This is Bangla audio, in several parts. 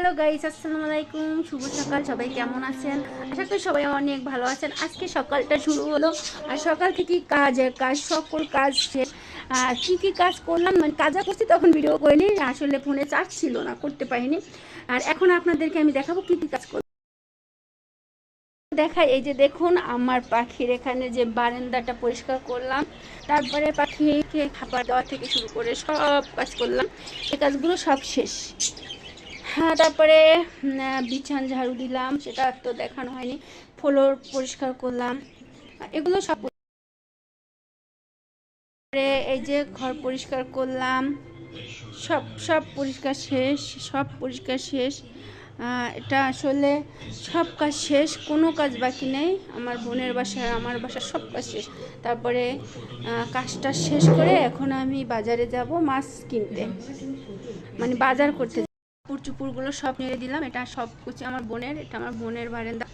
হ্যালো গাইস, আসসালামু আলাইকুম। শুভ সকাল। সবাই কেমন আছেন? আশা করি সবাই অনেক ভালো আছেন। আজকে সকালটা শুরু হলো, আর সকাল থেকে কাজ সকল কাজ শেষ। আর কি কাজ করলাম, মানে কাজা করছি তখন ভিডিও করিনি, আসলে ফোনে চার্জ ছিল না, করতে পারিনি। আর এখন আপনাদেরকে আমি দেখাবো কি কাজ করলাম। দেখাই, এই যে দেখুন আমার পাখির এখানে যে বারান্দাটা পরিষ্কার করলাম, তারপরে পাখিকে খাবার দেওয়া থেকে শুরু করে সব কাজ করলাম। এই কাজগুলো সব শেষ। হ্যাঁ, তারপরে বিছান ঝাড়ু দিলাম, সেটা তো দেখানো হয়নি। ফ্লোর পরিষ্কার করলাম, এগুলো সব। এই যে ঘর পরিষ্কার করলাম, সব পরিষ্কার শেষ, সব পরিষ্কার শেষ। এটা আসলে সব কাজ শেষ, কোনো কাজ বাকি নেই। আমার বোনের বাসার, আমার বাসার সব কাজ শেষ। তারপরে কাজটা শেষ করে এখন আমি বাজারে যাব মাছ কিনতে, মানে বাজার করতে। কাপড় চুপড়গুলো সব নেড়ে দিলাম। এটা সব কিছু আমার বোনের, এটা আমার বোনের বারান্দা।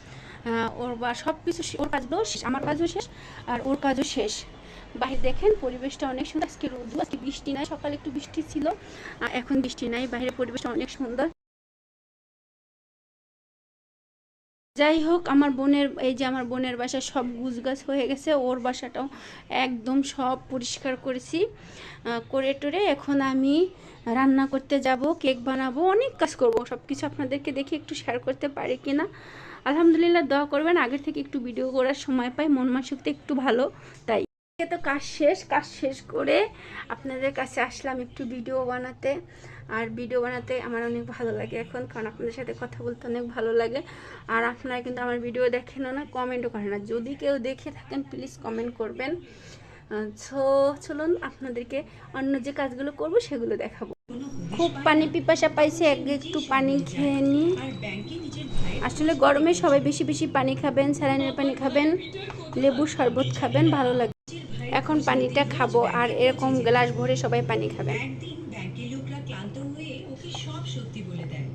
ওর বা সব কিছু, ওর কাজগুলো শেষ, আমার কাজও শেষ, আর ওর কাজও শেষ। বাইরে দেখেন পরিবেশটা অনেক সুন্দর। আজকে রোদ, আজকে বৃষ্টি নাই। সকালে একটু বৃষ্টি ছিল, আর এখন বৃষ্টি নাই। বাইরের পরিবেশটা অনেক সুন্দর। যাই হোক, আমার বোনের, এই যে আমার বোনের বাসা সব গুছগাছ হয়ে গেছে। ওর বাসাটাও একদম সব পরিষ্কার করেছি, করে টোরে এখন আমি রান্না করতে যাব, কেক বানাবো, অনেক কাজ করব। সব কিছু আপনাদেরকে দেখি একটু শেয়ার করতে পারি কিনা। আলহামদুলিল্লাহ, দোয়া করবেন। আগের থেকে একটু ভিডিও করার সময় পাই, মন মানসিকতা একটু ভালো, তাই। তো কাজ শেষ করে আপনাদের কাছে আসলাম একটু ভিডিও বানাতে। আর ভিডিও বানাতে আমার অনেক ভালো লাগে এখন, কারণ আপনাদের সাথে কথা বলতে অনেক ভালো লাগে। আর আপনারা কিন্তু আমার ভিডিও দেখেনও না, কমেন্টও করেন না। যদি কেউ দেখে থাকেন প্লিজ কমেন্ট করবেন। সো চলুন আপনাদেরকে অন্য যে কাজগুলো করব সেগুলো দেখাবো। খুব পানি পিপাসা পাইছে, একটু পানি খেয়ে নিই। আসলে গরমে সবাই বেশি বেশি পানি খাবেন, স্যালাইনের পানি খাবেন, লেবুর শরবত খাবেন, ভালো লাগে। এখন পানিটা খাবো, আর এরকম গ্লাস ভরে সবাই পানি খাবেন। একদিন ব্যাংকের লোকরা ক্লান্ত হয়ে ওকে সব সত্যি বলে দেয়।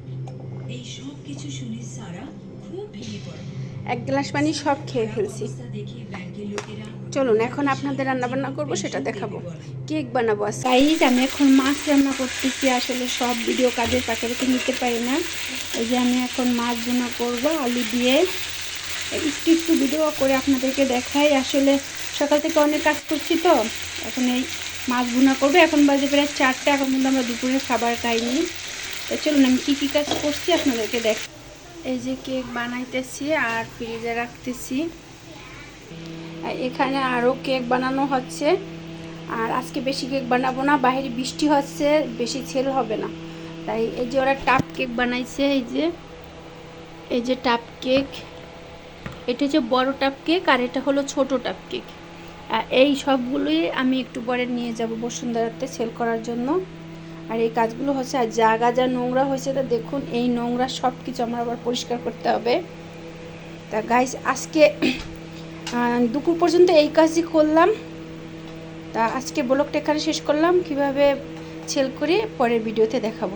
এই সব কিছু শুনে সারা খুব ভেঙে পড়ে। এক গ্লাস পানি সব খেয়ে ফেলছি। অবস্থা দেখে ব্যাংকের লোকেরা চলুন এখন আপনাদের রান্না বান্না করবো, সেটা দেখাবো। কেক বানাবো। গাইস, আমি এখন মাছ রান্না করতেছি। আসলে সব ভিডিও কাজের পাশে নিতে পারি না। এই যে আমি এখন মাছ রান্না করবো আলু দিয়ে। একটু একটু ভিডিও করে আপনাদেরকে দেখাই। আসলে সকাল থেকে অনেক কাজ করছি, তো এখন এই মাছ ভুনা করবো। এখন বাজে প্রায় 4টা, এখন কিন্তু আমরা দুপুরের খাবার খাইনি। তো চলুন আমি কী কাজ করছি আপনাদেরকে দেখ। এই যে কেক বানাইতেছি আর ফ্রিজে রাখতেছি। এখানে আরও কেক বানানো হচ্ছে। আর আজকে বেশি কেক বানাবো না, বাইরে বৃষ্টি হচ্ছে, বেশি সেল হবে না। তাই এই যে ওরা টাপ কেক বানাইছে, এই যে টাপ কেক, এটা হচ্ছে বড় টাপ কেক, আর এটা হলো ছোট টাপ কেক। এই সবগুলোই আমি একটু পরে নিয়ে যাব বসুন্ধরাতে সেল করার জন্য। আর এই কাজগুলো হচ্ছে, আর জায়গা যা নোংরা হয়েছে, তা দেখুন, এই নোংরা সব কিছু আমার আবার পরিষ্কার করতে হবে। তা গাইস, আজকে দুপুর পর্যন্ত এই কাজই করলাম। তা আজকে ব্লগটা এখানে শেষ করলাম, কিভাবে সেল করি পরের ভিডিওতে দেখাবো।